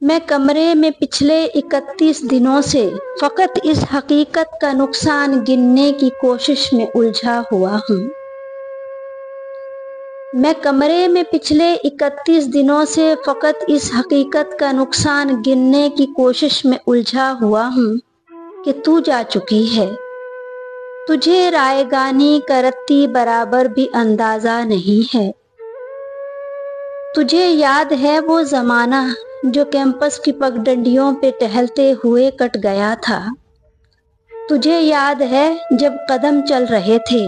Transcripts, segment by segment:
میں کمرے میں پچھلے 31 دنوں سے فقط اس حقیقت کا نقصان گننے کی کوشش میں الجھا ہوا ہوں۔ میں کمرے میں پچھلے 31 دنوں سے فقط اس حقیقت کا نقصان گننے کی کوشش میں الجھا ہوا ہوں کہ تو جا چکی ہے۔ تجھے رائیگانی کا رتی برابر بھی اندازہ نہیں ہے۔ تجھے یاد ہے وہ زمانہ جو کیمپس کی پگڈنڈیوں پہ ٹہلتے ہوئے کٹ گیا تھا؟ تجھے یاد ہے جب قدم چل رہے تھے،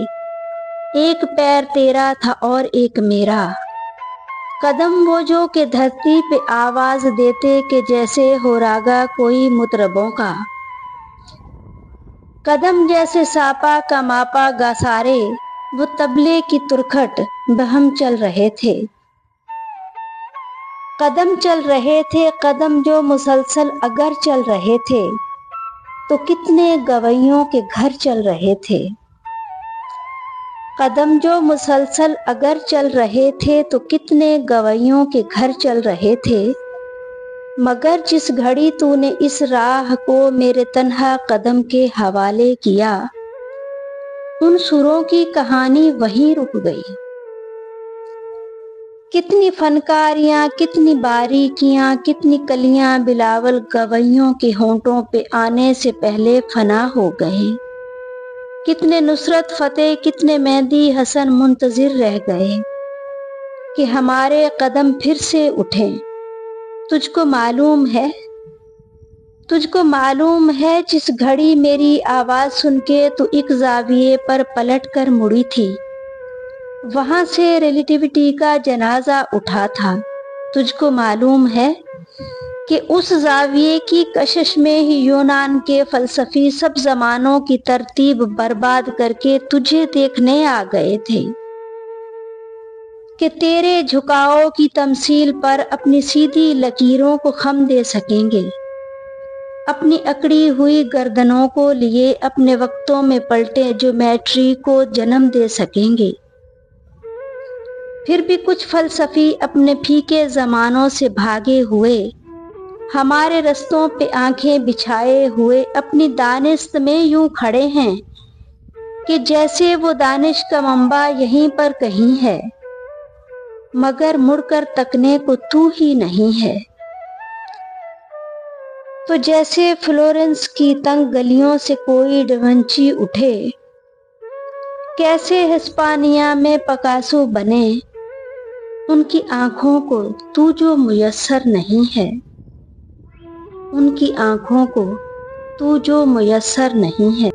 ایک پیر تیرا تھا اور ایک میرا؟ قدم وہ جو کہ دھرتی پہ آواز دیتے کہ جیسے ہو راگا کوئی مطربوں کا۔ قدم جیسے ساپا کا ماپا گا سارے، وہ طبلے کی ترکھٹ بہم چل رہے تھے۔ قدم چل رہے تھے، قدم جو مسلسل اگر چل رہے تھے تو کتنے گویوں کے گھر چل رہے تھے۔ قدم جو مسلسل اگر چل رہے تھے تو کتنے گویوں کے گھر چل رہے تھے، مگر جس گھڑی تو نے اس راہ کو میرے تنہا قدم کے حوالے کیا، ان سروں کی کہانی وہیں رک گئی۔ کتنی فنکاریاں، کتنی باریکیاں، کتنی کلیاں بلاول گویوں کے ہونٹوں پہ آنے سے پہلے فنا ہو گئے۔ کتنے نصرت فتح، کتنے مہدی حسن منتظر رہ گئے کہ ہمارے قدم پھر سے اٹھیں۔ تجھ کو معلوم ہے، تجھ کو معلوم ہے جس گھڑی میری آواز سن کے تو ایک زاویے پر پلٹ کر مڑی تھی، وہاں سے ریلیٹیوٹی کا جنازہ اٹھا تھا۔ تجھ کو معلوم ہے کہ اس زاویے کی کشش میں ہی یونان کے فلسفی سب زمانوں کی ترتیب برباد کر کے تجھے دیکھنے آ گئے تھے کہ تیرے جھکاؤ کی تمثیل پر اپنی سیدھی لکیروں کو خم دے سکیں گے، اپنی اکڑی ہوئی گردنوں کو لیے اپنے وقتوں میں پلٹے جیومیٹری کو جنم دے سکیں گے۔ پھر بھی کچھ فلسفی اپنے پھیکے زمانوں سے بھاگے ہوئے ہمارے رستوں پہ آنکھیں بچھائے ہوئے اپنی دانست میں یوں کھڑے ہیں کہ جیسے وہ دانش کا منبع یہیں پر کہیں ہے، مگر مڑ کر تکنے کو تو ہی نہیں ہے۔ تو جیسے فلورنس کی تنگ گلیوں سے کوئی ڈاونچی اٹھے، کیسے ہسپانیہ میں پکاسو بنے، ان کی آنکھوں کو تو جو میسر نہیں ہے، ان کی آنکھوں کو تو جو میسر نہیں ہے۔